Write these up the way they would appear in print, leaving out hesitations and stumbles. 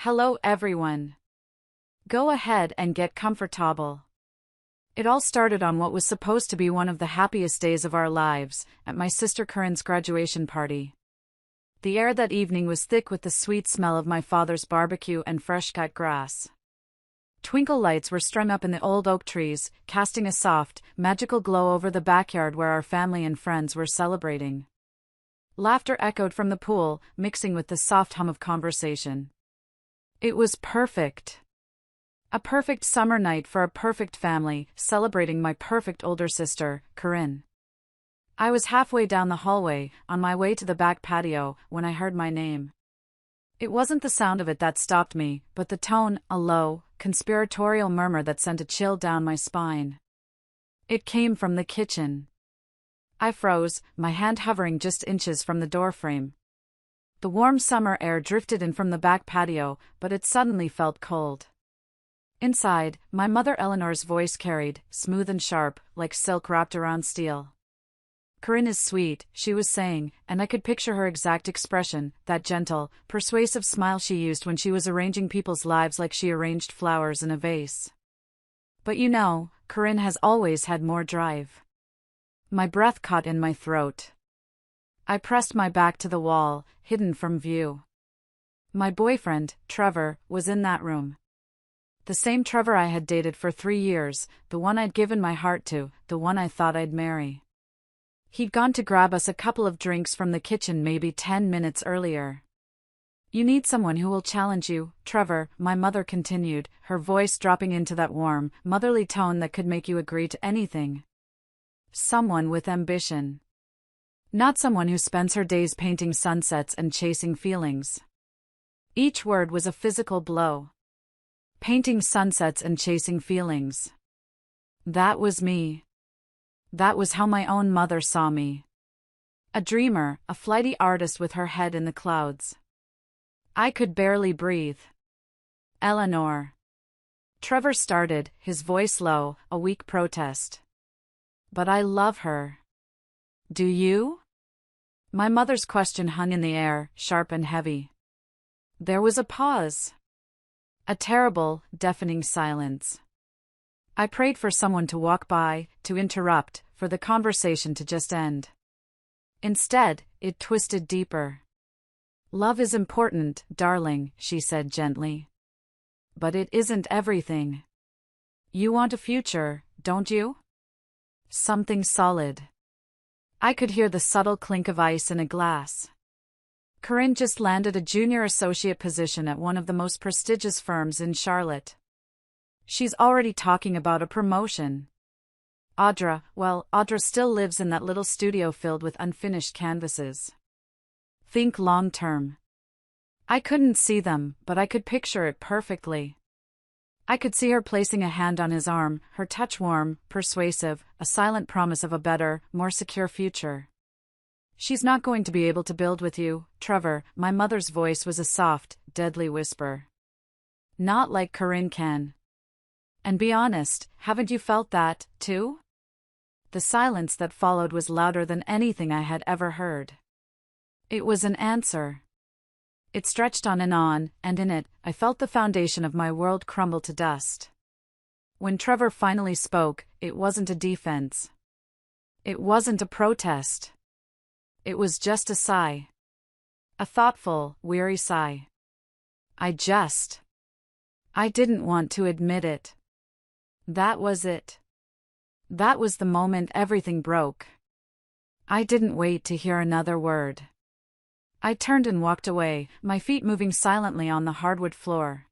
Hello everyone. Go ahead and get comfortable. It all started on what was supposed to be one of the happiest days of our lives, at my sister Corinne's graduation party. The air that evening was thick with the sweet smell of my father's barbecue and fresh-cut grass. Twinkle lights were strung up in the old oak trees, casting a soft, magical glow over the backyard where our family and friends were celebrating. Laughter echoed from the pool, mixing with the soft hum of conversation. It was perfect. A perfect summer night for a perfect family, celebrating my perfect older sister, Corinne. I was halfway down the hallway, on my way to the back patio, when I heard my name. It wasn't the sound of it that stopped me, but the tone, a low, conspiratorial murmur that sent a chill down my spine. It came from the kitchen. I froze, my hand hovering just inches from the doorframe. The warm summer air drifted in from the back patio, but it suddenly felt cold. Inside, my mother Eleanor's voice carried, smooth and sharp, like silk wrapped around steel. "Corinne is sweet," she was saying, and I could picture her exact expression, that gentle, persuasive smile she used when she was arranging people's lives like she arranged flowers in a vase. "But you know, Corinne has always had more drive." My breath caught in my throat. I pressed my back to the wall, hidden from view. My boyfriend, Trevor, was in that room. The same Trevor I had dated for 3 years, the one I'd given my heart to, the one I thought I'd marry. He'd gone to grab us a couple of drinks from the kitchen maybe 10 minutes earlier. "You need someone who will challenge you, Trevor," my mother continued, her voice dropping into that warm, motherly tone that could make you agree to anything. "Someone with ambition. Not someone who spends her days painting sunsets and chasing feelings." Each word was a physical blow. Painting sunsets and chasing feelings. That was me. That was how my own mother saw me. A dreamer, a flighty artist with her head in the clouds. I could barely breathe. "Eleanor." Trevor started, his voice low, a weak protest. "But I love her." "Do you?" My mother's question hung in the air, sharp and heavy. There was a pause. A terrible, deafening silence. I prayed for someone to walk by, to interrupt, for the conversation to just end. Instead, it twisted deeper. "Love is important, darling," she said gently. "But it isn't everything. You want a future, don't you? Something solid." I could hear the subtle clink of ice in a glass. Corinne just landed a junior associate position at one of the most prestigious firms in Charlotte. She's already talking about a promotion. Audra still lives in that little studio filled with unfinished canvases. Think long term. I couldn't see them, but I could picture it perfectly. I could see her placing a hand on his arm, her touch warm, persuasive, a silent promise of a better, more secure future. "She's not going to be able to build with you, Trevor," my mother's voice was a soft, deadly whisper. "Not like Corinne can. And be honest, haven't you felt that, too?" The silence that followed was louder than anything I had ever heard. It was an answer. It stretched on, and in it, I felt the foundation of my world crumble to dust. When Trevor finally spoke, it wasn't a defense. It wasn't a protest. It was just a sigh. A thoughtful, weary sigh. I didn't want to admit it. That was it. That was the moment everything broke. I didn't wait to hear another word. I turned and walked away, my feet moving silently on the hardwood floor.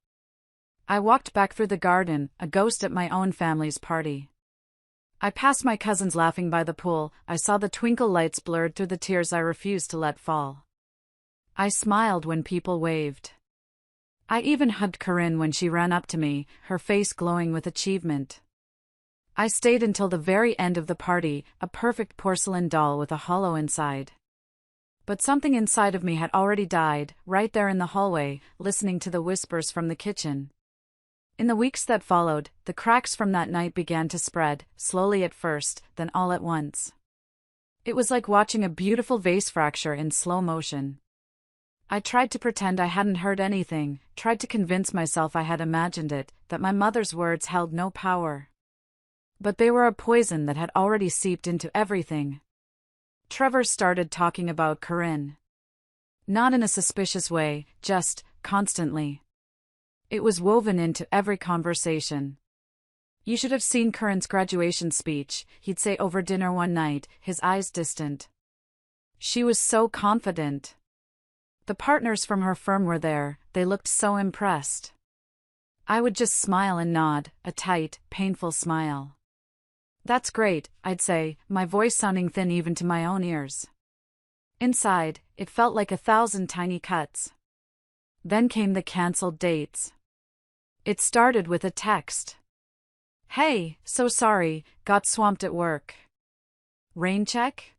I walked back through the garden, a ghost at my own family's party. I passed my cousins laughing by the pool, I saw the twinkle lights blurred through the tears I refused to let fall. I smiled when people waved. I even hugged Corinne when she ran up to me, her face glowing with achievement. I stayed until the very end of the party, a perfect porcelain doll with a hollow inside. But something inside of me had already died, right there in the hallway, listening to the whispers from the kitchen. In the weeks that followed, the cracks from that night began to spread, slowly at first, then all at once. It was like watching a beautiful vase fracture in slow motion. I tried to pretend I hadn't heard anything, tried to convince myself I had imagined it, that my mother's words held no power. But they were a poison that had already seeped into everything. Trevor started talking about Corinne. Not in a suspicious way, just, constantly. It was woven into every conversation. You should have seen Corinne's graduation speech, he'd say over dinner one night, his eyes distant. She was so confident. The partners from her firm were there, they looked so impressed. I would just smile and nod, a tight, painful smile. That's great, I'd say, my voice sounding thin even to my own ears. Inside, it felt like 1,000 tiny cuts. Then came the cancelled dates. It started with a text. Hey, so sorry, got swamped at work. Rain check?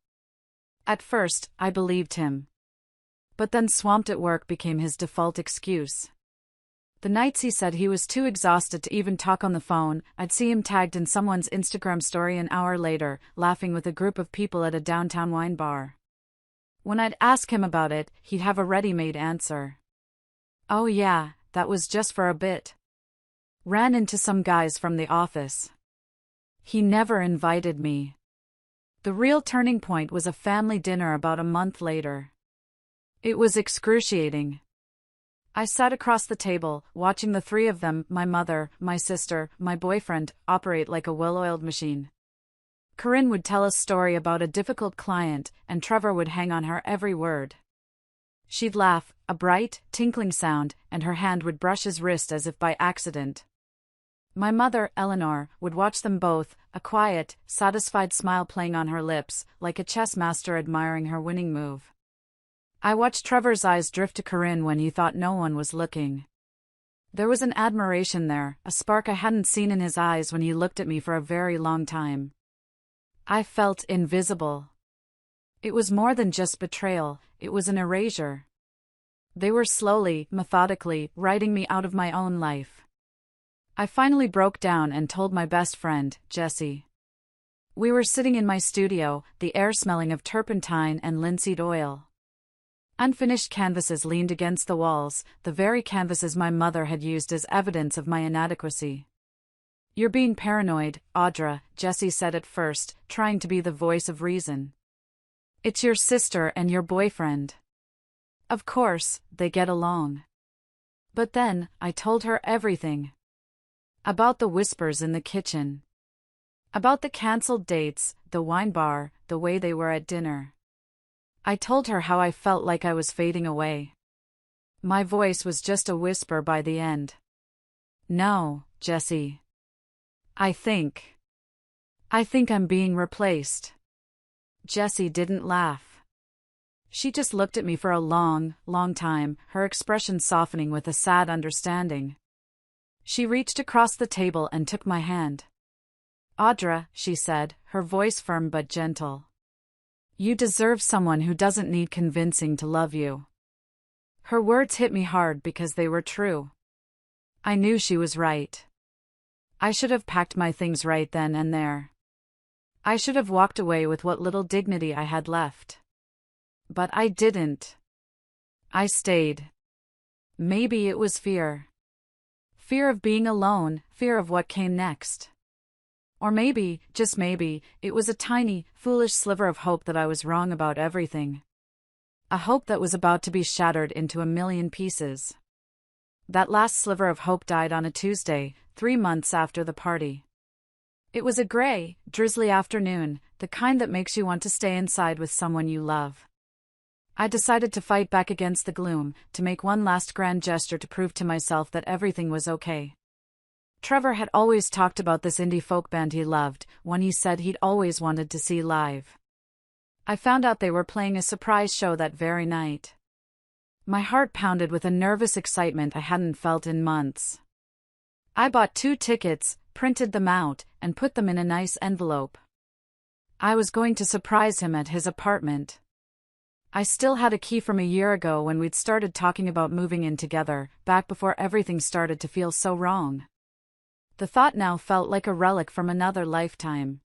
At first, I believed him. But then swamped at work became his default excuse. The nights he said he was too exhausted to even talk on the phone, I'd see him tagged in someone's Instagram story an hour later, laughing with a group of people at a downtown wine bar. When I'd ask him about it, he'd have a ready-made answer. Oh yeah, that was just for a bit. Ran into some guys from the office. He never invited me. The real turning point was a family dinner about a month later. It was excruciating. I sat across the table, watching the three of them, my mother, my sister, my boyfriend, operate like a well-oiled machine. Corinne would tell a story about a difficult client, and Trevor would hang on her every word. She'd laugh, a bright, tinkling sound, and her hand would brush his wrist as if by accident. My mother, Eleanor, would watch them both, a quiet, satisfied smile playing on her lips, like a chess master admiring her winning move. I watched Trevor's eyes drift to Corinne when he thought no one was looking. There was an admiration there, a spark I hadn't seen in his eyes when he looked at me for a very long time. I felt invisible. It was more than just betrayal, it was an erasure. They were slowly, methodically, writing me out of my own life. I finally broke down and told my best friend, Jessie. We were sitting in my studio, the air smelling of turpentine and linseed oil. Unfinished canvases leaned against the walls, the very canvases my mother had used as evidence of my inadequacy. You're being paranoid, Audra, Jessie said at first, trying to be the voice of reason. It's your sister and your boyfriend. Of course, they get along. But then, I told her everything. About the whispers in the kitchen. About the cancelled dates, the wine bar, the way they were at dinner. I told her how I felt like I was fading away. My voice was just a whisper by the end. No, Jessie. I think I'm being replaced. Jessie didn't laugh. She just looked at me for a long, long time, her expression softening with a sad understanding. She reached across the table and took my hand. Audra, she said, her voice firm but gentle. You deserve someone who doesn't need convincing to love you. Her words hit me hard because they were true. I knew she was right. I should have packed my things right then and there. I should have walked away with what little dignity I had left. But I didn't. I stayed. Maybe it was fear. Fear of being alone, fear of what came next. Or maybe, just maybe, it was a tiny, foolish sliver of hope that I was wrong about everything. A hope that was about to be shattered into a million pieces. That last sliver of hope died on a Tuesday, 3 months after the party. It was a gray, drizzly afternoon, the kind that makes you want to stay inside with someone you love. I decided to fight back against the gloom, to make one last grand gesture to prove to myself that everything was okay. Trevor had always talked about this indie folk band he loved, one he said he'd always wanted to see live. I found out they were playing a surprise show that very night. My heart pounded with a nervous excitement I hadn't felt in months. I bought 2 tickets, printed them out, and put them in a nice envelope. I was going to surprise him at his apartment. I still had a key from a year ago when we'd started talking about moving in together, back before everything started to feel so wrong. The thought now felt like a relic from another lifetime.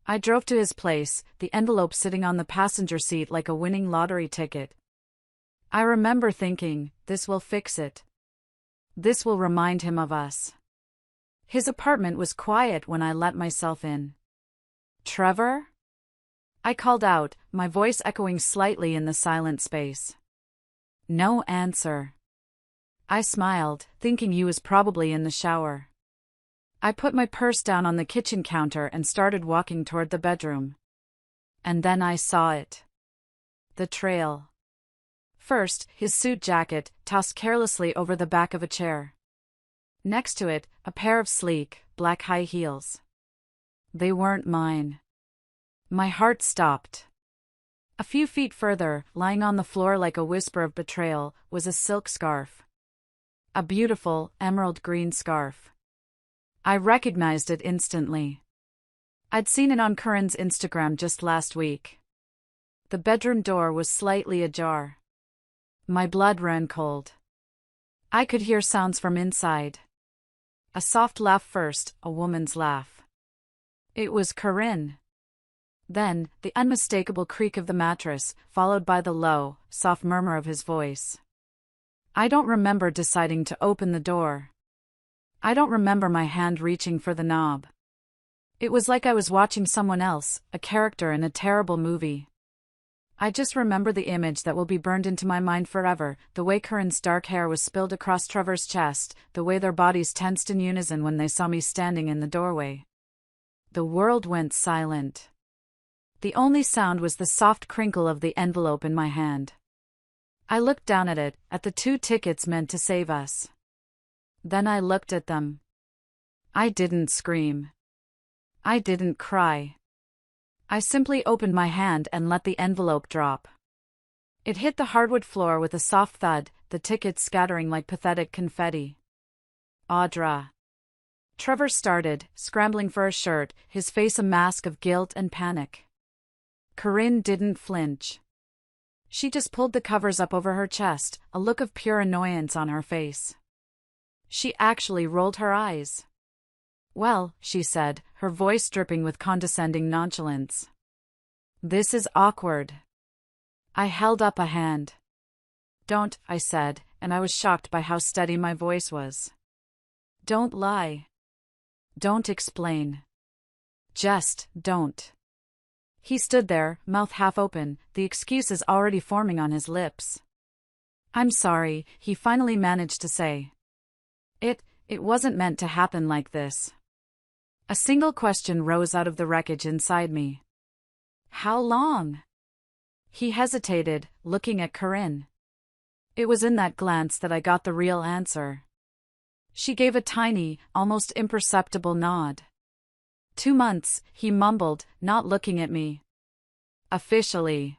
I drove to his place, the envelope sitting on the passenger seat like a winning lottery ticket. I remember thinking, this will fix it. This will remind him of us. His apartment was quiet when I let myself in. Trevor? I called out, my voice echoing slightly in the silent space. No answer. I smiled, thinking he was probably in the shower. I put my purse down on the kitchen counter and started walking toward the bedroom. And then I saw it. The trail. First, his suit jacket, tossed carelessly over the back of a chair. Next to it, a pair of sleek, black high heels. They weren't mine. My heart stopped. A few feet further, lying on the floor like a whisper of betrayal, was a silk scarf. A beautiful, emerald green scarf. I recognized it instantly. I'd seen it on Curran's Instagram just last week. The bedroom door was slightly ajar. My blood ran cold. I could hear sounds from inside. A soft laugh first, a woman's laugh. It was Corinne. Then, the unmistakable creak of the mattress, followed by the low, soft murmur of his voice. I don't remember deciding to open the door. I don't remember my hand reaching for the knob. It was like I was watching someone else, a character in a terrible movie. I just remember the image that will be burned into my mind forever, the way Corinne's dark hair was spilled across Trevor's chest, the way their bodies tensed in unison when they saw me standing in the doorway. The world went silent. The only sound was the soft crinkle of the envelope in my hand. I looked down at it, at the 2 tickets meant to save us. Then I looked at them. I didn't scream. I didn't cry. I simply opened my hand and let the envelope drop. It hit the hardwood floor with a soft thud, the tickets scattering like pathetic confetti. Audra. Trevor started, scrambling for a shirt, his face a mask of guilt and panic. Corinne didn't flinch. She just pulled the covers up over her chest, a look of pure annoyance on her face. She actually rolled her eyes. Well, she said, her voice dripping with condescending nonchalance. This is awkward. I held up a hand. Don't, I said, and I was shocked by how steady my voice was. Don't lie. Don't explain. Just don't. He stood there, mouth half open, the excuses already forming on his lips. I'm sorry, he finally managed to say. It wasn't meant to happen like this. A single question rose out of the wreckage inside me. How long? He hesitated, looking at Corinne. It was in that glance that I got the real answer. She gave a tiny, almost imperceptible nod. 2 months, he mumbled, not looking at me. Officially.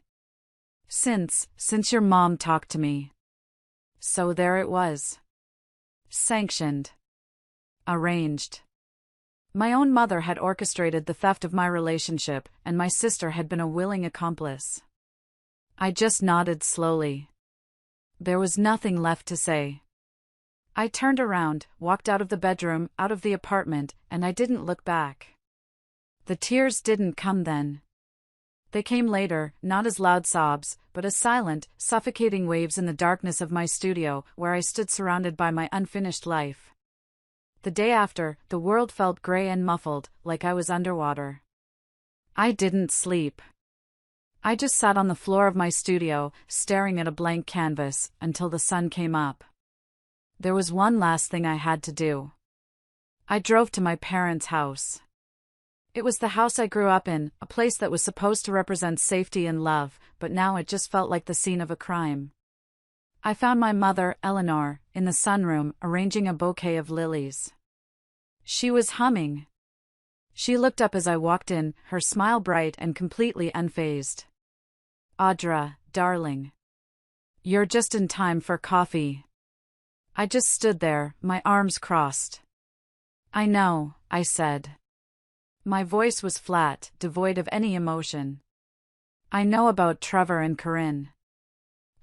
Since your mom talked to me. So there it was. Sanctioned. Arranged. My own mother had orchestrated the theft of my relationship, and my sister had been a willing accomplice. I just nodded slowly. There was nothing left to say. I turned around, walked out of the bedroom, out of the apartment, and I didn't look back. The tears didn't come then. They came later, not as loud sobs, but as silent, suffocating waves in the darkness of my studio, where I stood surrounded by my unfinished life. The day after, the world felt gray and muffled, like I was underwater. I didn't sleep. I just sat on the floor of my studio, staring at a blank canvas, until the sun came up. There was one last thing I had to do. I drove to my parents' house. It was the house I grew up in, a place that was supposed to represent safety and love, but now it just felt like the scene of a crime. I found my mother, Eleanor, in the sunroom, arranging a bouquet of lilies. She was humming. She looked up as I walked in, her smile bright and completely unfazed. Audra, darling. You're just in time for coffee. I just stood there, my arms crossed. I know, I said. My voice was flat, devoid of any emotion. I know about Trevor and Corinne.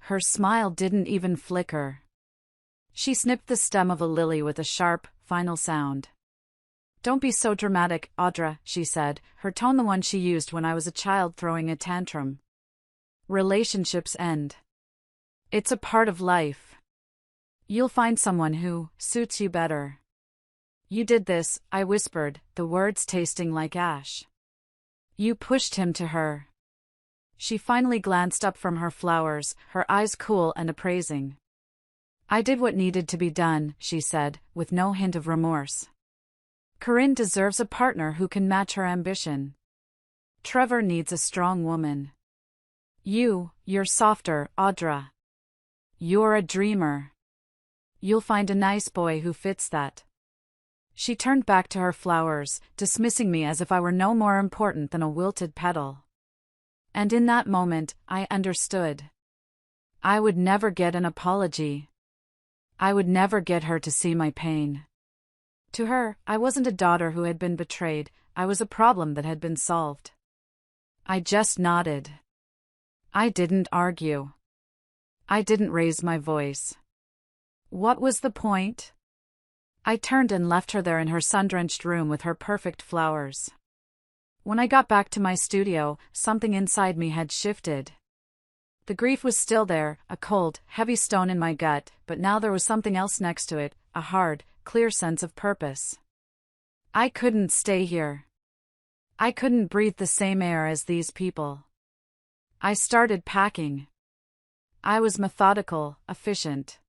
Her smile didn't even flicker. She snipped the stem of a lily with a sharp, final sound. Don't be so dramatic, Audra, she said, her tone the one she used when I was a child throwing a tantrum. Relationships end. It's a part of life. You'll find someone who suits you better. You did this, I whispered, the words tasting like ash. You pushed him to her. She finally glanced up from her flowers, her eyes cool and appraising. I did what needed to be done, she said, with no hint of remorse. Corinne deserves a partner who can match her ambition. Trevor needs a strong woman. You're softer, Audra. You're a dreamer. You'll find a nice boy who fits that. She turned back to her flowers, dismissing me as if I were no more important than a wilted petal. And in that moment, I understood. I would never get an apology. I would never get her to see my pain. To her, I wasn't a daughter who had been betrayed, I was a problem that had been solved. I just nodded. I didn't argue. I didn't raise my voice. What was the point? I turned and left her there in her sun-drenched room with her perfect flowers. When I got back to my studio, something inside me had shifted. The grief was still there, a cold, heavy stone in my gut, but now there was something else next to it, a hard, clear sense of purpose. I couldn't stay here. I couldn't breathe the same air as these people. I started packing. I was methodical, efficient.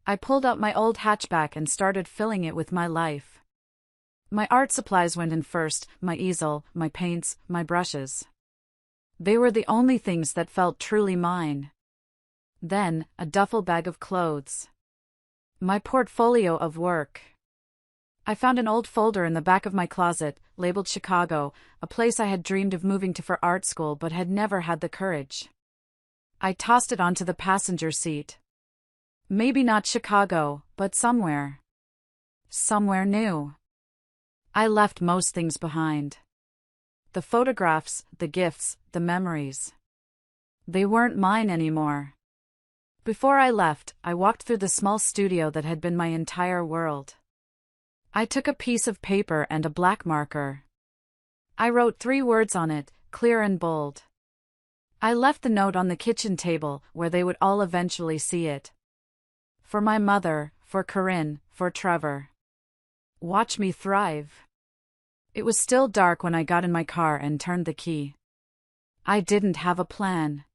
I pulled out my old hatchback and started filling it with my life. My art supplies went in first, my easel, my paints, my brushes. They were the only things that felt truly mine. Then, a duffel bag of clothes. My portfolio of work. I found an old folder in the back of my closet, labeled Chicago, a place I had dreamed of moving to for art school but had never had the courage. I tossed it onto the passenger seat. Maybe not Chicago, but somewhere. Somewhere new. I left most things behind. The photographs, the gifts, the memories. They weren't mine anymore. Before I left, I walked through the small studio that had been my entire world. I took a piece of paper and a black marker. I wrote 3 words on it, clear and bold. I left the note on the kitchen table, where they would all eventually see it. For my mother, for Corinne, for Trevor. Watch me thrive. It was still dark when I got in my car and turned the key. I didn't have a plan.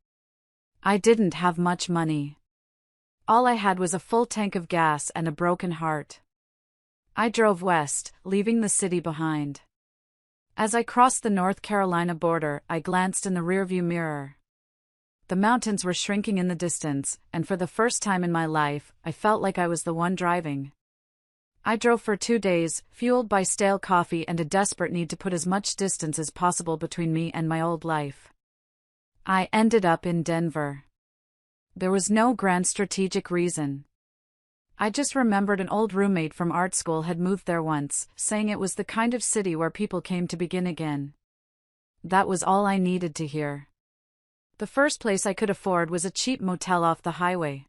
I didn't have much money. All I had was a full tank of gas and a broken heart. I drove west, leaving the city behind. As I crossed the North Carolina border, I glanced in the rearview mirror. The mountains were shrinking in the distance, and for the first time in my life, I felt like I was the one driving. I drove for 2 days, fueled by stale coffee and a desperate need to put as much distance as possible between me and my old life. I ended up in Denver. There was no grand strategic reason. I just remembered an old roommate from art school had moved there once, saying it was the kind of city where people came to begin again. That was all I needed to hear. The first place I could afford was a cheap motel off the highway.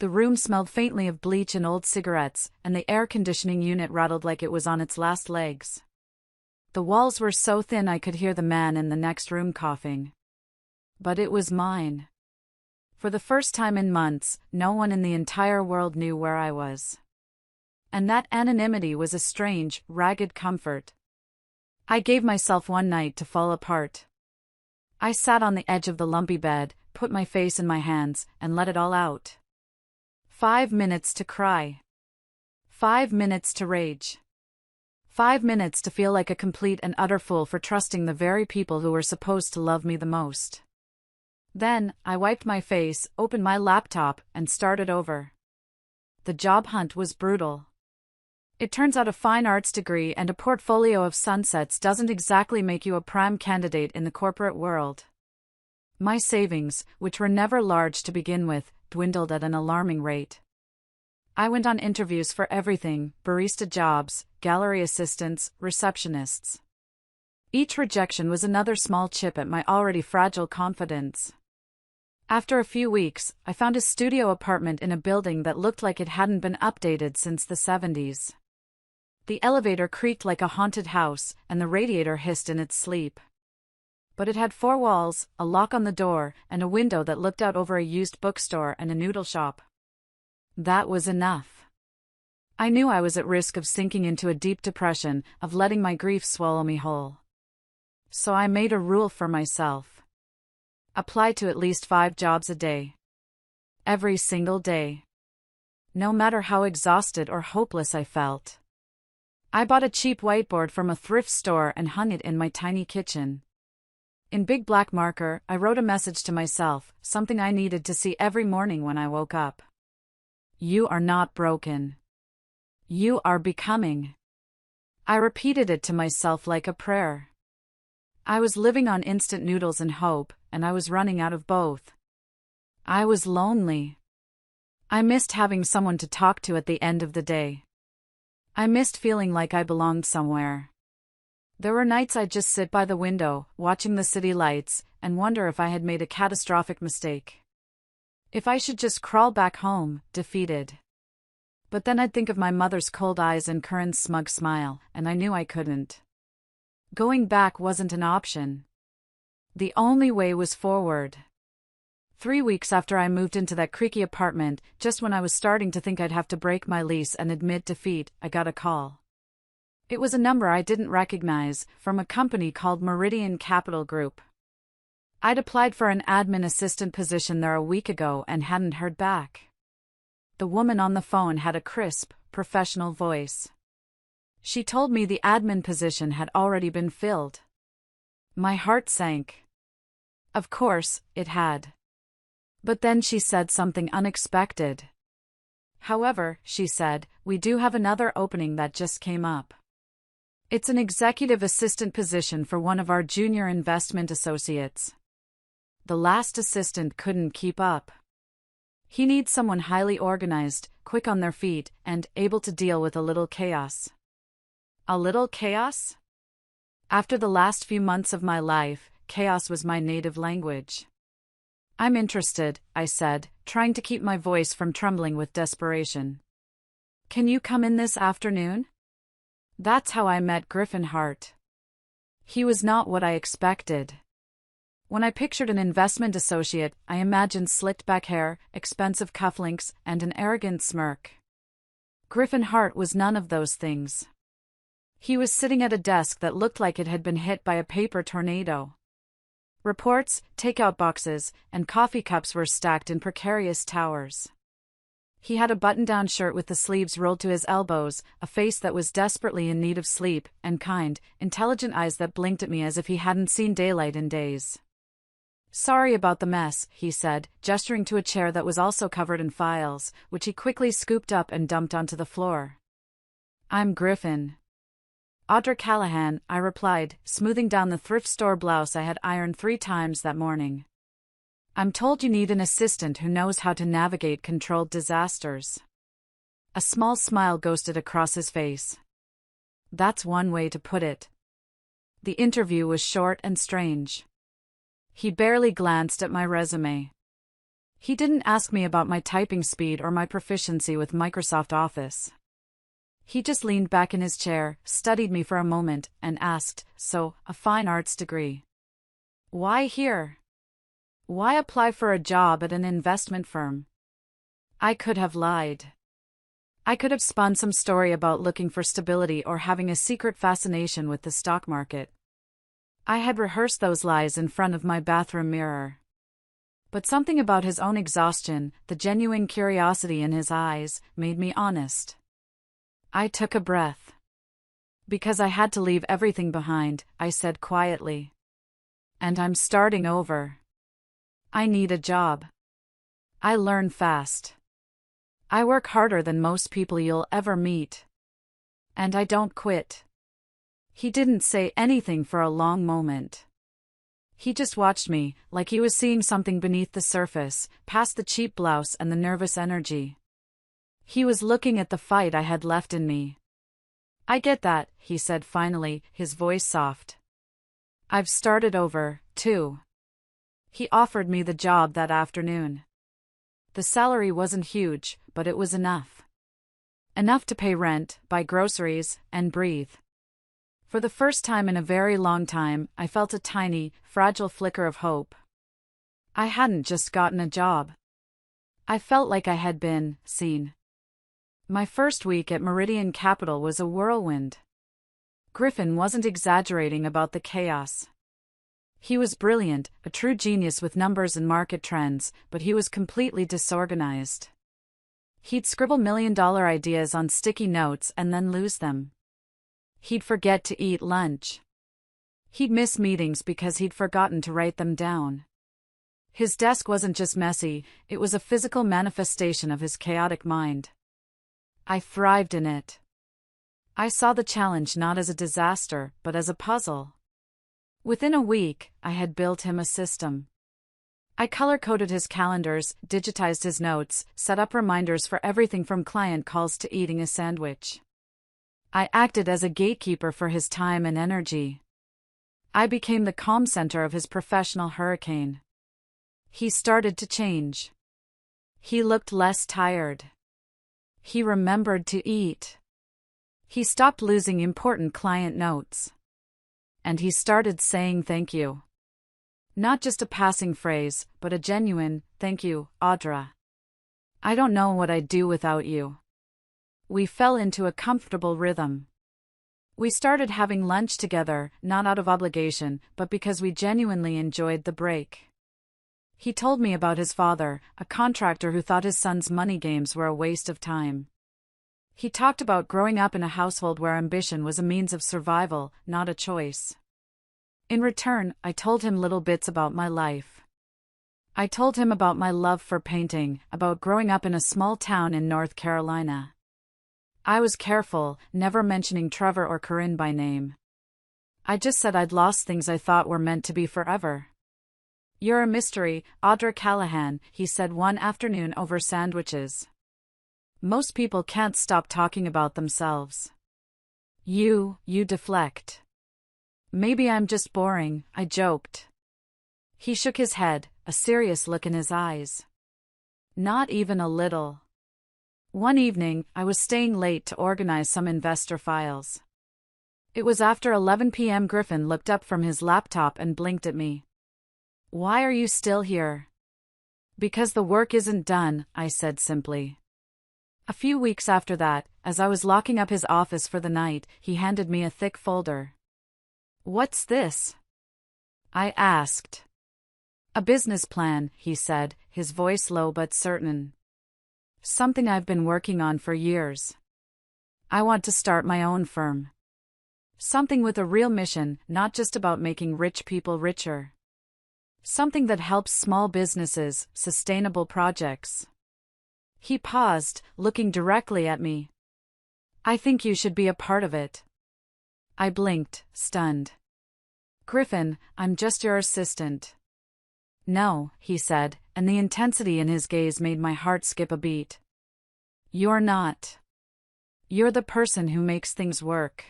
The room smelled faintly of bleach and old cigarettes, and the air conditioning unit rattled like it was on its last legs. The walls were so thin I could hear the man in the next room coughing. But it was mine. For the first time in months, no one in the entire world knew where I was. And that anonymity was a strange, ragged comfort. I gave myself one night to fall apart. I sat on the edge of the lumpy bed, put my face in my hands, and let it all out. 5 minutes to cry. 5 minutes to rage. 5 minutes to feel like a complete and utter fool for trusting the very people who were supposed to love me the most. Then, I wiped my face, opened my laptop, and started over. The job hunt was brutal. It turns out a fine arts degree and a portfolio of sunsets doesn't exactly make you a prime candidate in the corporate world. My savings, which were never large to begin with, dwindled at an alarming rate. I went on interviews for everything: barista jobs, gallery assistants, receptionists. Each rejection was another small chip at my already fragile confidence. After a few weeks, I found a studio apartment in a building that looked like it hadn't been updated since the 70s. The elevator creaked like a haunted house, and the radiator hissed in its sleep. But it had 4 walls, a lock on the door, and a window that looked out over a used bookstore and a noodle shop. That was enough. I knew I was at risk of sinking into a deep depression, of letting my grief swallow me whole. So I made a rule for myself. Apply to at least 5 jobs a day. Every single day. No matter how exhausted or hopeless I felt. I bought a cheap whiteboard from a thrift store and hung it in my tiny kitchen. In big black marker, I wrote a message to myself, something I needed to see every morning when I woke up. You are not broken. You are becoming. I repeated it to myself like a prayer. I was living on instant noodles and hope, and I was running out of both. I was lonely. I missed having someone to talk to at the end of the day. I missed feeling like I belonged somewhere. There were nights I'd just sit by the window, watching the city lights, and wonder if I had made a catastrophic mistake. If I should just crawl back home, defeated. But then I'd think of my mother's cold eyes and Curran's smug smile, and I knew I couldn't. Going back wasn't an option. The only way was forward. 3 weeks after I moved into that creaky apartment, just when I was starting to think I'd have to break my lease and admit defeat, I got a call. It was a number I didn't recognize, from a company called Meridian Capital Group. I'd applied for an admin assistant position there a week ago and hadn't heard back. The woman on the phone had a crisp, professional voice. She told me the admin position had already been filled. My heart sank. Of course, it had. But then she said something unexpected. However, she said, we do have another opening that just came up. It's an executive assistant position for one of our junior investment associates. The last assistant couldn't keep up. He needs someone highly organized, quick on their feet, and able to deal with a little chaos. A little chaos? After the last few months of my life, chaos was my native language. I'm interested, I said, trying to keep my voice from trembling with desperation. Can you come in this afternoon? That's how I met Griffin Hart. He was not what I expected. When I pictured an investment associate, I imagined slicked back hair, expensive cufflinks, and an arrogant smirk. Griffin Hart was none of those things. He was sitting at a desk that looked like it had been hit by a paper tornado. Reports, takeout boxes, and coffee cups were stacked in precarious towers. He had a button-down shirt with the sleeves rolled to his elbows, a face that was desperately in need of sleep, and kind, intelligent eyes that blinked at me as if he hadn't seen daylight in days. Sorry about the mess, he said, gesturing to a chair that was also covered in files, which he quickly scooped up and dumped onto the floor. I'm Griffin. Audra Callahan, I replied, smoothing down the thrift store blouse I had ironed 3 times that morning. I'm told you need an assistant who knows how to navigate controlled disasters. A small smile ghosted across his face. That's one way to put it. The interview was short and strange. He barely glanced at my resume. He didn't ask me about my typing speed or my proficiency with Microsoft Office. He just leaned back in his chair, studied me for a moment, and asked, so, a fine arts degree. Why here? Why apply for a job at an investment firm? I could have lied. I could have spun some story about looking for stability or having a secret fascination with the stock market. I had rehearsed those lies in front of my bathroom mirror. But something about his own exhaustion, the genuine curiosity in his eyes, made me honest. I took a breath. Because I had to leave everything behind, I said quietly. And I'm starting over. I need a job. I learn fast. I work harder than most people you'll ever meet. And I don't quit. He didn't say anything for a long moment. He just watched me, like he was seeing something beneath the surface, past the cheap blouse and the nervous energy. He was looking at the fight I had left in me. I get that, he said finally, his voice soft. I've started over, too. He offered me the job that afternoon. The salary wasn't huge, but it was enough. Enough to pay rent, buy groceries, and breathe. For the first time in a very long time, I felt a tiny, fragile flicker of hope. I hadn't just gotten a job. I felt like I had been seen. My first week at Meridian Capital was a whirlwind. Griffin wasn't exaggerating about the chaos. He was brilliant, a true genius with numbers and market trends, but he was completely disorganized. He'd scribble million-dollar ideas on sticky notes and then lose them. He'd forget to eat lunch. He'd miss meetings because he'd forgotten to write them down. His desk wasn't just messy, it was a physical manifestation of his chaotic mind. I thrived in it. I saw the challenge not as a disaster, but as a puzzle. Within a week, I had built him a system. I color-coded his calendars, digitized his notes, set up reminders for everything from client calls to eating a sandwich. I acted as a gatekeeper for his time and energy. I became the calm center of his professional hurricane. He started to change. He looked less tired. He remembered to eat. He stopped losing important client notes. And he started saying thank you. Not just a passing phrase, but a genuine, thank you, Audra. I don't know what I'd do without you. We fell into a comfortable rhythm. We started having lunch together, not out of obligation, but because we genuinely enjoyed the break. He told me about his father, a contractor who thought his son's money games were a waste of time. He talked about growing up in a household where ambition was a means of survival, not a choice. In return, I told him little bits about my life. I told him about my love for painting, about growing up in a small town in North Carolina. I was careful, never mentioning Trevor or Corinne by name. I just said I'd lost things I thought were meant to be forever. "You're a mystery, Audra Callahan," he said one afternoon over sandwiches. "Most people can't stop talking about themselves. You deflect." "Maybe I'm just boring," I joked. He shook his head, a serious look in his eyes. "Not even a little." One evening, I was staying late to organize some investor files. It was after 11 p.m. Griffin looked up from his laptop and blinked at me. "Why are you still here?" "Because the work isn't done," I said simply. A few weeks after that, as I was locking up his office for the night, he handed me a thick folder. "What's this?" I asked. "A business plan," he said, his voice low but certain. "Something I've been working on for years. I want to start my own firm. Something with a real mission, not just about making rich people richer. Something that helps small businesses, sustainable projects." He paused, looking directly at me. "I think you should be a part of it." I blinked, stunned. "Griffin, I'm just your assistant." "No," he said, and the intensity in his gaze made my heart skip a beat. "You're not. You're the person who makes things work."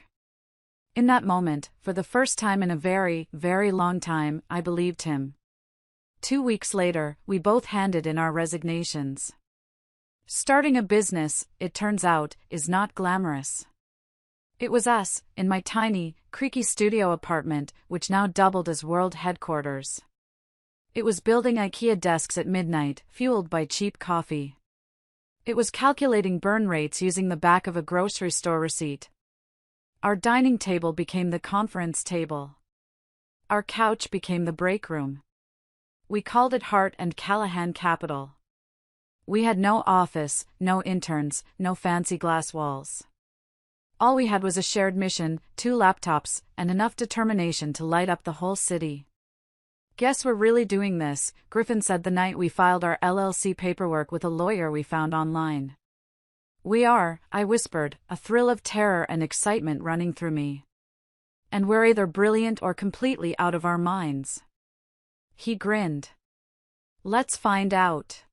In that moment, for the first time in a very, very long time, I believed him. 2 weeks later, we both handed in our resignations. Starting a business, it turns out, is not glamorous. It was us, in my tiny, creaky studio apartment, which now doubled as world headquarters. It was building IKEA desks at midnight, fueled by cheap coffee. It was calculating burn rates using the back of a grocery store receipt. Our dining table became the conference table. Our couch became the break room. We called it Hart and Callahan Capital. We had no office, no interns, no fancy glass walls. All we had was a shared mission, 2 laptops, and enough determination to light up the whole city. "Guess we're really doing this," Griffin said the night we filed our LLC paperwork with a lawyer we found online. "We are," I whispered, a thrill of terror and excitement running through me. "And we're either brilliant or completely out of our minds." He grinned. "Let's find out."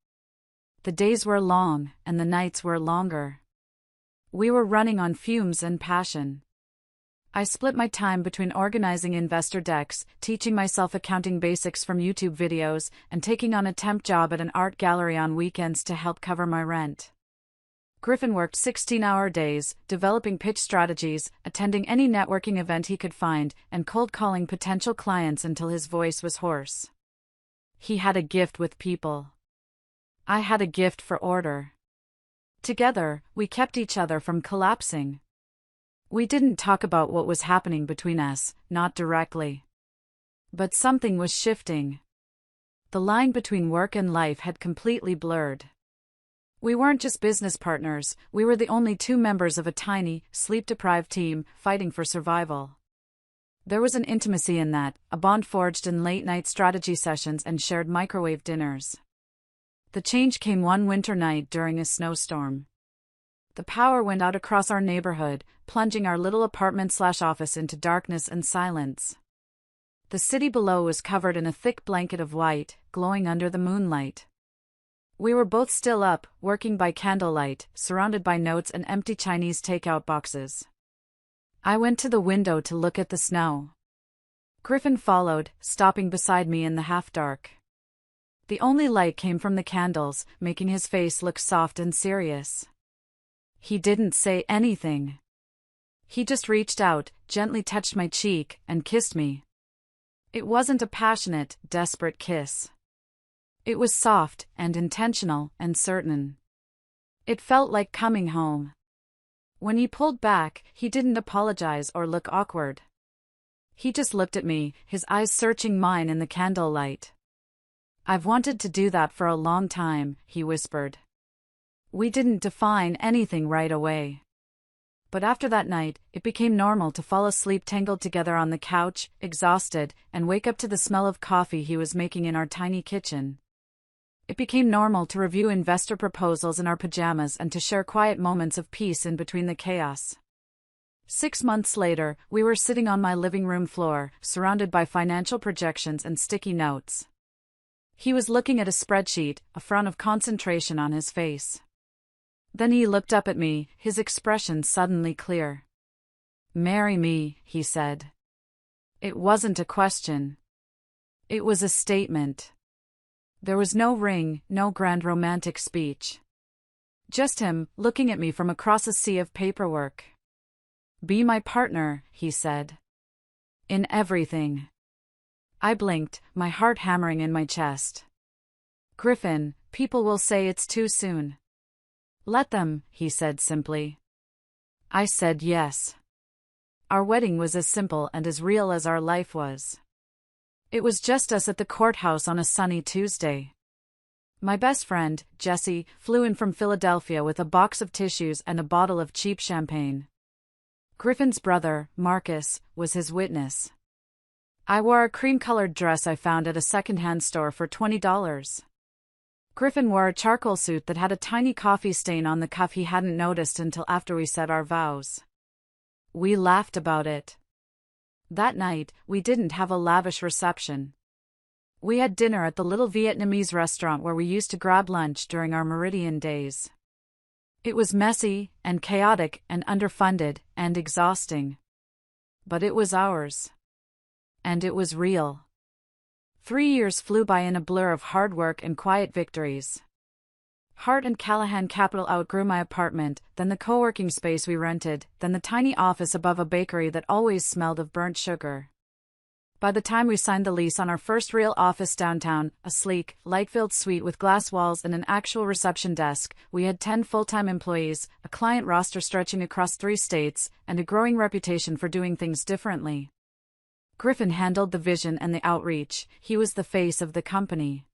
The days were long, and the nights were longer. We were running on fumes and passion. I split my time between organizing investor decks, teaching myself accounting basics from YouTube videos, and taking on a temp job at an art gallery on weekends to help cover my rent. Griffin worked 16-hour days, developing pitch strategies, attending any networking event he could find, and cold calling potential clients until his voice was hoarse. He had a gift with people. I had a gift for order. Together, we kept each other from collapsing. We didn't talk about what was happening between us, not directly. But something was shifting. The line between work and life had completely blurred. We weren't just business partners, we were the only two members of a tiny, sleep-deprived team fighting for survival. There was an intimacy in that, a bond forged in late-night strategy sessions and shared microwave dinners. The change came one winter night during a snowstorm. The power went out across our neighborhood, plunging our little apartment/office into darkness and silence. The city below was covered in a thick blanket of white, glowing under the moonlight. We were both still up, working by candlelight, surrounded by notes and empty Chinese takeout boxes. I went to the window to look at the snow. Griffin followed, stopping beside me in the half-dark. The only light came from the candles, making his face look soft and serious. He didn't say anything. He just reached out, gently touched my cheek, and kissed me. It wasn't a passionate, desperate kiss. It was soft, and intentional, and certain. It felt like coming home. When he pulled back, he didn't apologize or look awkward. He just looked at me, his eyes searching mine in the candlelight. "I've wanted to do that for a long time," he whispered. We didn't define anything right away. But after that night, it became normal to fall asleep tangled together on the couch, exhausted, and wake up to the smell of coffee he was making in our tiny kitchen. It became normal to review investor proposals in our pajamas and to share quiet moments of peace in between the chaos. 6 months later, we were sitting on my living room floor, surrounded by financial projections and sticky notes. He was looking at a spreadsheet, a frown of concentration on his face. Then he looked up at me, his expression suddenly clear. "Marry me," he said. It wasn't a question. It was a statement. There was no ring, no grand romantic speech. Just him, looking at me from across a sea of paperwork. "Be my partner," he said. "In everything." I blinked, my heart hammering in my chest. "Griffin, people will say it's too soon." "Let them," he said simply. I said yes. Our wedding was as simple and as real as our life was. It was just us at the courthouse on a sunny Tuesday. My best friend, Jesse, flew in from Philadelphia with a box of tissues and a bottle of cheap champagne. Griffin's brother, Marcus, was his witness. I wore a cream-colored dress I found at a second-hand store for $20. Griffin wore a charcoal suit that had a tiny coffee stain on the cuff he hadn't noticed until after we said our vows. We laughed about it. That night, we didn't have a lavish reception. We had dinner at the little Vietnamese restaurant where we used to grab lunch during our Meridian days. It was messy, and chaotic, and underfunded, and exhausting. But it was ours. And it was real. 3 years flew by in a blur of hard work and quiet victories. Hart and Callahan Capital outgrew my apartment, then the co-working space we rented, then the tiny office above a bakery that always smelled of burnt sugar. By the time we signed the lease on our first real office downtown, a sleek, light-filled suite with glass walls and an actual reception desk, we had 10 full-time employees, a client roster stretching across 3 states, and a growing reputation for doing things differently. Griffin handled the vision and the outreach. He was the face of the company.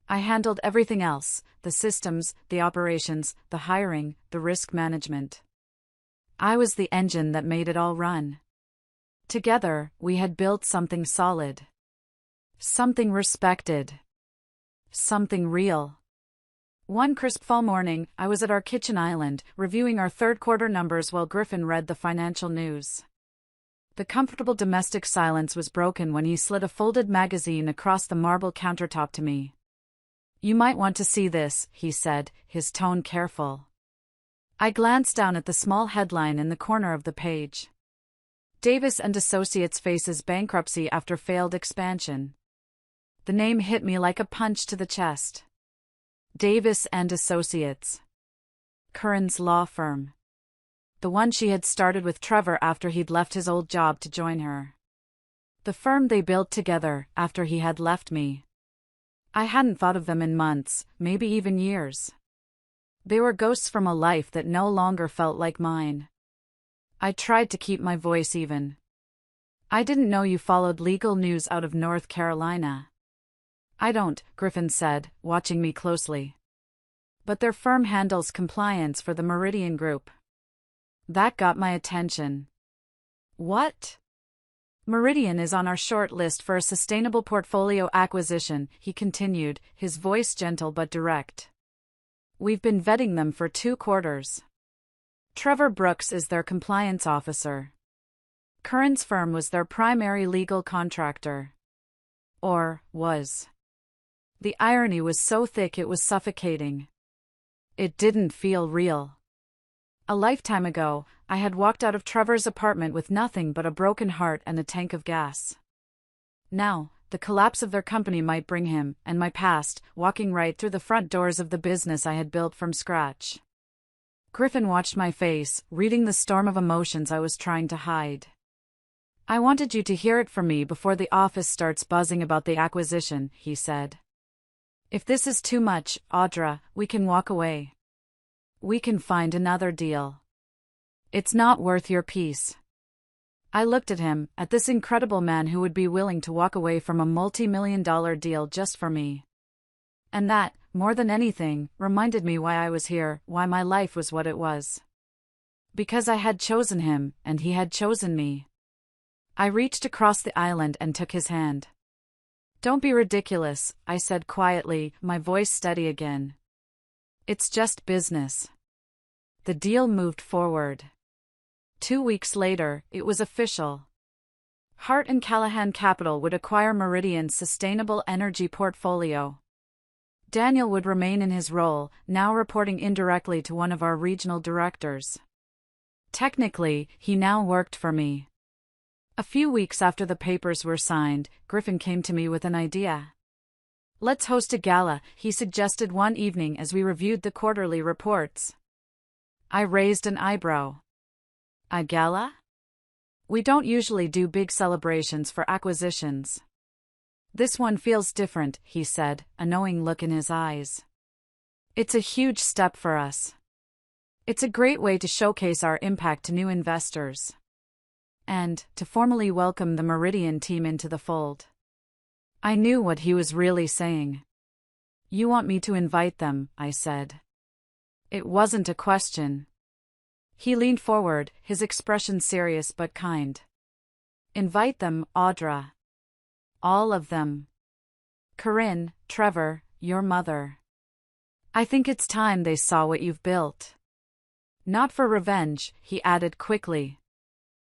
I handled everything else, the systems, the operations, the hiring, the risk management. I was the engine that made it all run. Together, we had built something solid. Something respected. Something real. One crisp fall morning, I was at our kitchen island, reviewing our third-quarter numbers while Griffin read the financial news. The comfortable domestic silence was broken when he slid a folded magazine across the marble countertop to me. "You might want to see this," he said, his tone careful. I glanced down at the small headline in the corner of the page. Davis and Associates faces bankruptcy after failed expansion. The name hit me like a punch to the chest. Davis and Associates. Curran's law firm. The one she had started with Trevor after he'd left his old job to join her. The firm they built together after he had left me. I hadn't thought of them in months, maybe even years. They were ghosts from a life that no longer felt like mine. I tried to keep my voice even. I didn't know you followed legal news out of North Carolina. I don't, Griffin said, watching me closely. But their firm handles compliance for the Meridian Group. That got my attention. What? Meridian is on our short list for a sustainable portfolio acquisition, he continued, his voice gentle but direct. We've been vetting them for 2 quarters. Trevor Brooks is their compliance officer. Curran's firm was their primary legal contractor. Or, was. The irony was so thick it was suffocating. It didn't feel real. A lifetime ago, I had walked out of Trevor's apartment with nothing but a broken heart and a tank of gas. Now, the collapse of their company might bring him, and my past, walking right through the front doors of the business I had built from scratch. Griffin watched my face, reading the storm of emotions I was trying to hide. I wanted you to hear it from me before the office starts buzzing about the acquisition, he said. If this is too much, Audra, we can walk away. We can find another deal. It's not worth your peace. I looked at him, at this incredible man who would be willing to walk away from a multi-million-dollar deal just for me. And that, more than anything, reminded me why I was here, why my life was what it was. Because I had chosen him, and he had chosen me. I reached across the island and took his hand. Don't be ridiculous, I said quietly, my voice steady again. It's just business. The deal moved forward. 2 weeks later, it was official. Hart and Callahan Capital would acquire Meridian's sustainable energy portfolio. Daniel would remain in his role, now reporting indirectly to one of our regional directors. Technically, he now worked for me. A few weeks after the papers were signed, Griffin came to me with an idea. Let's host a gala, he suggested one evening as we reviewed the quarterly reports. I raised an eyebrow. A gala? We don't usually do big celebrations for acquisitions. This one feels different, he said, a knowing look in his eyes. It's a huge step for us. It's a great way to showcase our impact to new investors. And to formally welcome the Meridian team into the fold. I knew what he was really saying. You want me to invite them, I said. It wasn't a question. He leaned forward, his expression serious but kind. Invite them, Audra. All of them. Corinne, Trevor, your mother. I think it's time they saw what you've built. Not for revenge, he added quickly.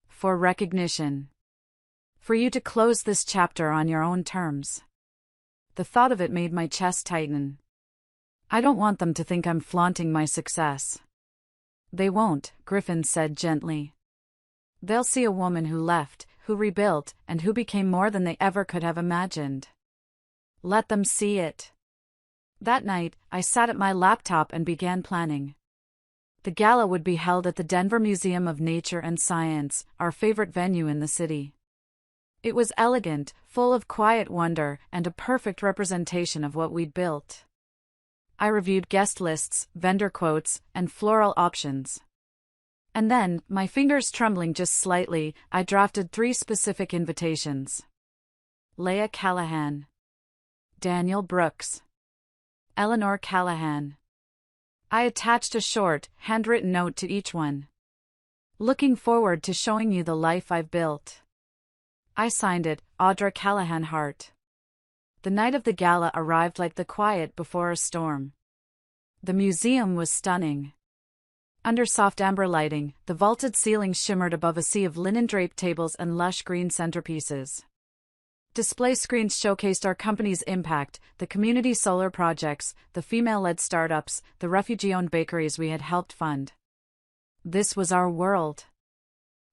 For recognition. For you to close this chapter on your own terms. The thought of it made my chest tighten. I don't want them to think I'm flaunting my success. They won't, Griffin said gently. They'll see a woman who left, who rebuilt, and who became more than they ever could have imagined. Let them see it. That night, I sat at my laptop and began planning. The gala would be held at the Denver Museum of Nature and Science, our favorite venue in the city. It was elegant, full of quiet wonder, and a perfect representation of what we'd built. I reviewed guest lists, vendor quotes, and floral options. And then, my fingers trembling just slightly, I drafted 3 specific invitations. Leah Callahan. Daniel Brooks. Eleanor Callahan. I attached a short, handwritten note to each one. Looking forward to showing you the life I've built. I signed it, Audra Callahan Hart. The night of the gala arrived like the quiet before a storm. The museum was stunning. Under soft amber lighting, the vaulted ceilings shimmered above a sea of linen-draped tables and lush green centerpieces. Display screens showcased our company's impact, the community solar projects, the female-led startups, the refugee-owned bakeries we had helped fund. This was our world.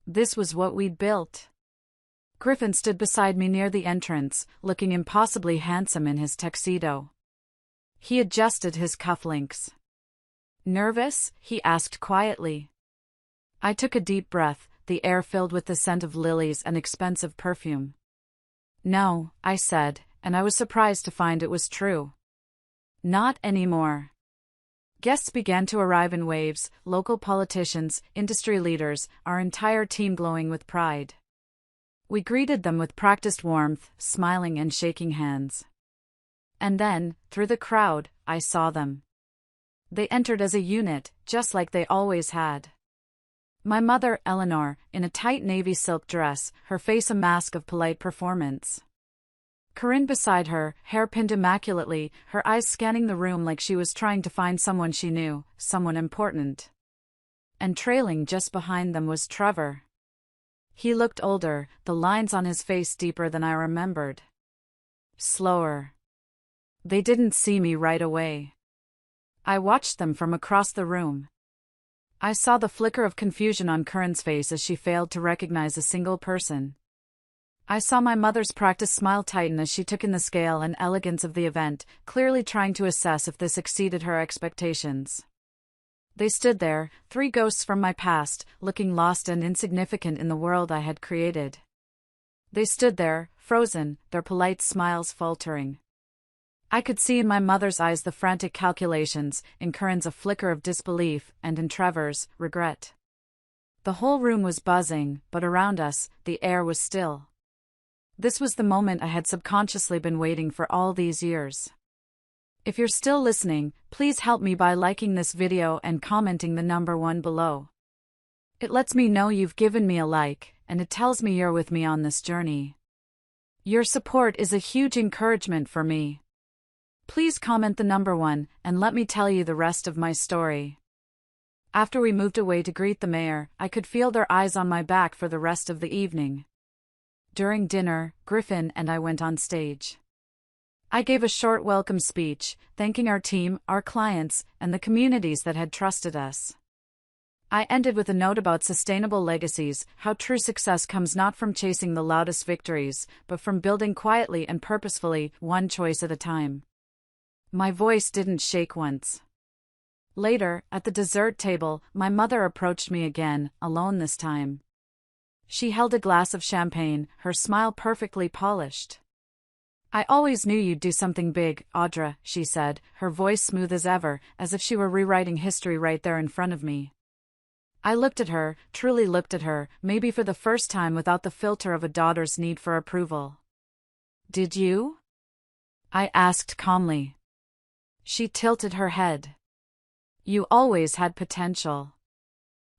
This was what we'd built. Griffin stood beside me near the entrance, looking impossibly handsome in his tuxedo. He adjusted his cufflinks. Nervous? He asked quietly. I took a deep breath, the air filled with the scent of lilies and expensive perfume. No, I said, and I was surprised to find it was true. Not anymore. Guests began to arrive in waves, local politicians, industry leaders, our entire team glowing with pride. We greeted them with practiced warmth, smiling and shaking hands. And then, through the crowd, I saw them. They entered as a unit, just like they always had. My mother, Eleanor, in a tight navy silk dress, her face a mask of polite performance. Corinne beside her, hair pinned immaculately, her eyes scanning the room like she was trying to find someone she knew, someone important. And trailing just behind them was Trevor. He looked older, the lines on his face deeper than I remembered. Slower. They didn't see me right away. I watched them from across the room. I saw the flicker of confusion on Corinne's face as she failed to recognize a single person. I saw my mother's practiced smile tighten as she took in the scale and elegance of the event, clearly trying to assess if this exceeded her expectations. They stood there, three ghosts from my past, looking lost and insignificant in the world I had created. They stood there, frozen, their polite smiles faltering. I could see in my mother's eyes the frantic calculations, in Corinne's a flicker of disbelief, and in Trevor's, regret. The whole room was buzzing, but around us, the air was still. This was the moment I had subconsciously been waiting for all these years. If you're still listening, please help me by liking this video and commenting the number 1 below. It lets me know you've given me a like, and it tells me you're with me on this journey. Your support is a huge encouragement for me. Please comment the number 1, and let me tell you the rest of my story. After we moved away to greet the mayor, I could feel their eyes on my back for the rest of the evening. During dinner, Griffin and I went on stage. I gave a short welcome speech, thanking our team, our clients, and the communities that had trusted us. I ended with a note about sustainable legacies, how true success comes not from chasing the loudest victories, but from building quietly and purposefully, one choice at a time. My voice didn't shake once. Later, at the dessert table, my mother approached me again, alone this time. She held a glass of champagne, her smile perfectly polished. I always knew you'd do something big, Audra, she said, her voice smooth as ever, as if she were rewriting history right there in front of me. I looked at her, truly looked at her, maybe for the first time without the filter of a daughter's need for approval. Did you? I asked calmly. She tilted her head. You always had potential.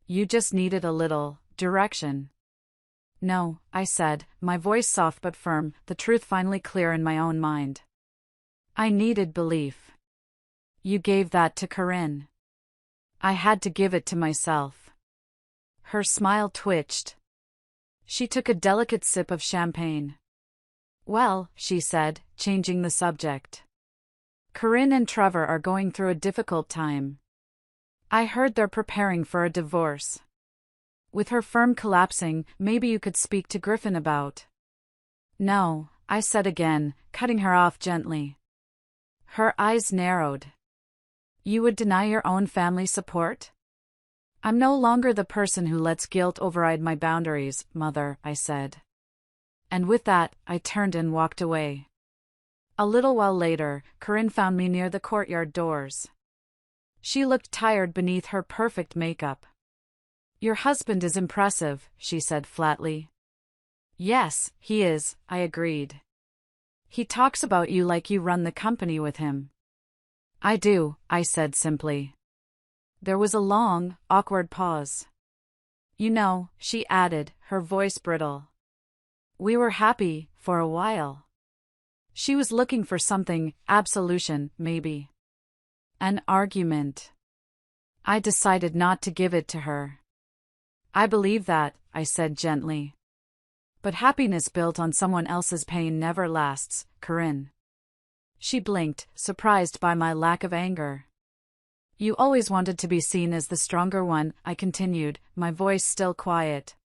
You just needed a little direction. No, I said, my voice soft but firm, the truth finally clear in my own mind. I needed belief. You gave that to Corinne. I had to give it to myself. Her smile twitched. She took a delicate sip of champagne. Well, she said, changing the subject. Corinne and Trevor are going through a difficult time. I heard they're preparing for a divorce. With her firm collapsing, maybe you could speak to Griffin about. No, I said again, cutting her off gently. Her eyes narrowed. You would deny your own family support? I'm no longer the person who lets guilt override my boundaries, Mother, I said. And with that, I turned and walked away. A little while later, Corinne found me near the courtyard doors. She looked tired beneath her perfect makeup. Your husband is impressive, she said flatly. Yes, he is, I agreed. He talks about you like you run the company with him. I do, I said simply. There was a long, awkward pause. You know, she added, her voice brittle. We were happy, for a while. She was looking for something, absolution, maybe. An argument. I decided not to give it to her. I believe that, I said gently. But happiness built on someone else's pain never lasts, Corinne. She blinked, surprised by my lack of anger. You always wanted to be seen as the stronger one, I continued, my voice still quiet.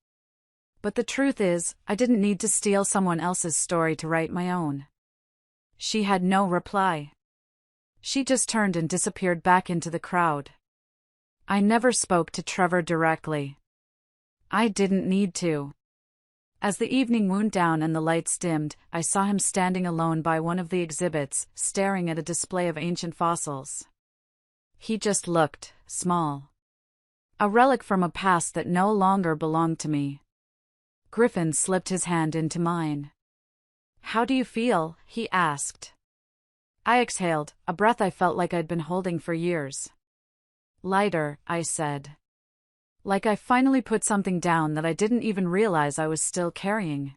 But the truth is, I didn't need to steal someone else's story to write my own. She had no reply. She just turned and disappeared back into the crowd. I never spoke to Trevor directly. I didn't need to. As the evening wound down and the lights dimmed, I saw him standing alone by one of the exhibits, staring at a display of ancient fossils. He just looked small. A relic from a past that no longer belonged to me. Griffin slipped his hand into mine. "How do you feel?" he asked. I exhaled, a breath I felt like I'd been holding for years. "Lighter," I said. Like I finally put something down that I didn't even realize I was still carrying.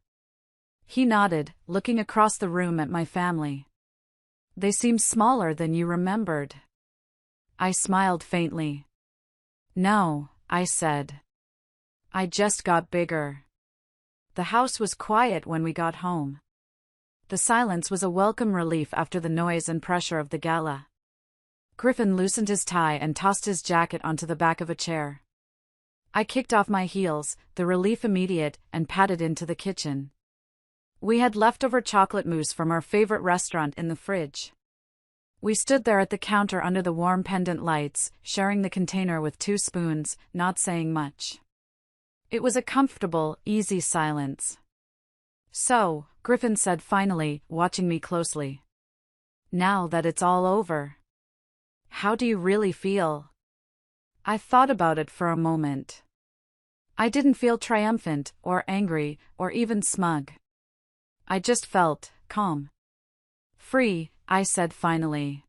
He nodded, looking across the room at my family. "They seem smaller than you remembered." I smiled faintly. "No," I said. "I just got bigger." The house was quiet when we got home. The silence was a welcome relief after the noise and pressure of the gala. Griffin loosened his tie and tossed his jacket onto the back of a chair. I kicked off my heels, the relief immediate, and padded into the kitchen. We had leftover chocolate mousse from our favorite restaurant in the fridge. We stood there at the counter under the warm pendant lights, sharing the container with 2 spoons, not saying much. It was a comfortable, easy silence. "So," Griffin said finally, watching me closely. "Now that it's all over, how do you really feel?" I thought about it for a moment. I didn't feel triumphant, or angry, or even smug. I just felt calm. "Free," I said finally.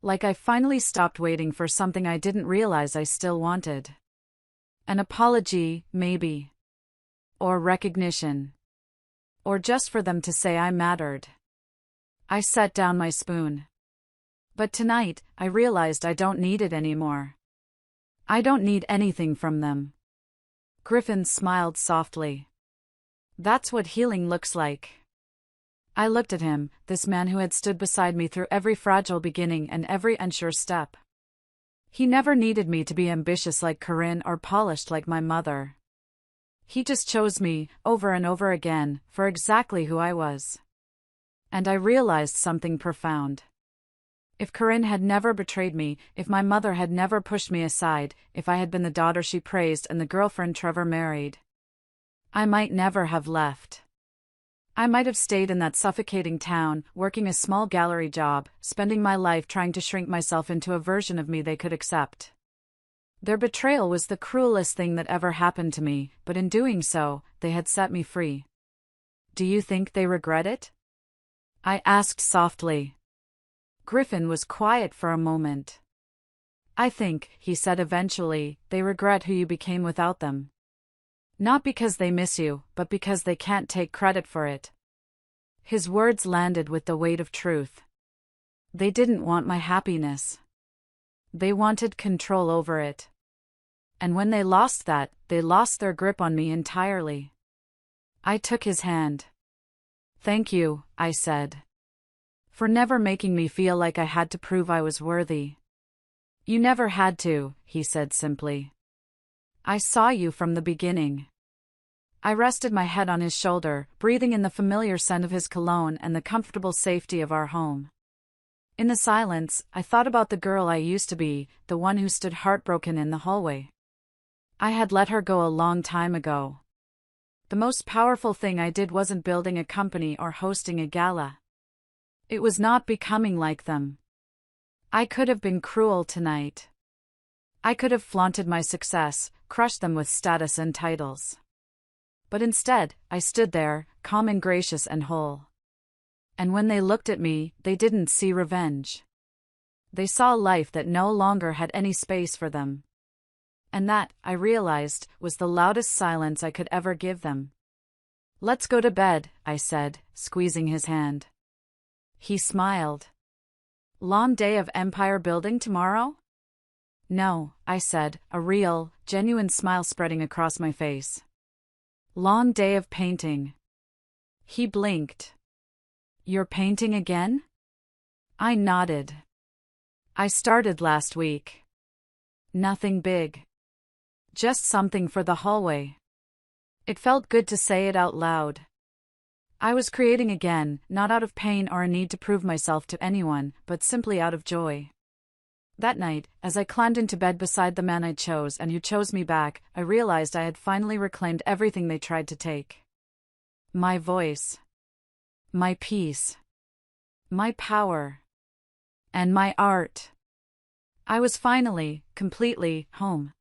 Like I finally stopped waiting for something I didn't realize I still wanted. An apology, maybe. Or recognition. Or just for them to say I mattered. I set down my spoon. But tonight, I realized I don't need it anymore. I don't need anything from them. Griffin smiled softly. "That's what healing looks like." I looked at him, this man who had stood beside me through every fragile beginning and every unsure step. He never needed me to be ambitious like Corinne or polished like my mother. He just chose me, over and over again, for exactly who I was. And I realized something profound. If Corinne had never betrayed me, if my mother had never pushed me aside, if I had been the daughter she praised and the girlfriend Trevor married, I might never have left. I might have stayed in that suffocating town, working a small gallery job, spending my life trying to shrink myself into a version of me they could accept. Their betrayal was the cruelest thing that ever happened to me, but in doing so, they had set me free. "Do you think they regret it?" I asked softly. Griffin was quiet for a moment. "I think," he said eventually, "they regret who you became without them. Not because they miss you, but because they can't take credit for it." His words landed with the weight of truth. They didn't want my happiness. They wanted control over it. And when they lost that, they lost their grip on me entirely. I took his hand. "Thank you," I said. "For never making me feel like I had to prove I was worthy." "You never had to," he said simply. "I saw you from the beginning." I rested my head on his shoulder, breathing in the familiar scent of his cologne and the comfortable safety of our home. In the silence, I thought about the girl I used to be, the one who stood heartbroken in the hallway. I had let her go a long time ago. The most powerful thing I did wasn't building a company or hosting a gala. It was not becoming like them. I could have been cruel tonight. I could have flaunted my success, crushed them with status and titles. But instead, I stood there, calm and gracious and whole. And when they looked at me, they didn't see revenge. They saw a life that no longer had any space for them. And that, I realized, was the loudest silence I could ever give them. "Let's go to bed," I said, squeezing his hand. He smiled. "Long day of empire building tomorrow?" "No," I said, a real, genuine smile spreading across my face. "Long day of painting." He blinked. "You're painting again?" I nodded. "I started last week. Nothing big. Just something for the hallway." It felt good to say it out loud. I was creating again, not out of pain or a need to prove myself to anyone, but simply out of joy. That night, as I climbed into bed beside the man I chose and who chose me back, I realized I had finally reclaimed everything they tried to take. My voice. My peace. My power. And my art. I was finally, completely, home.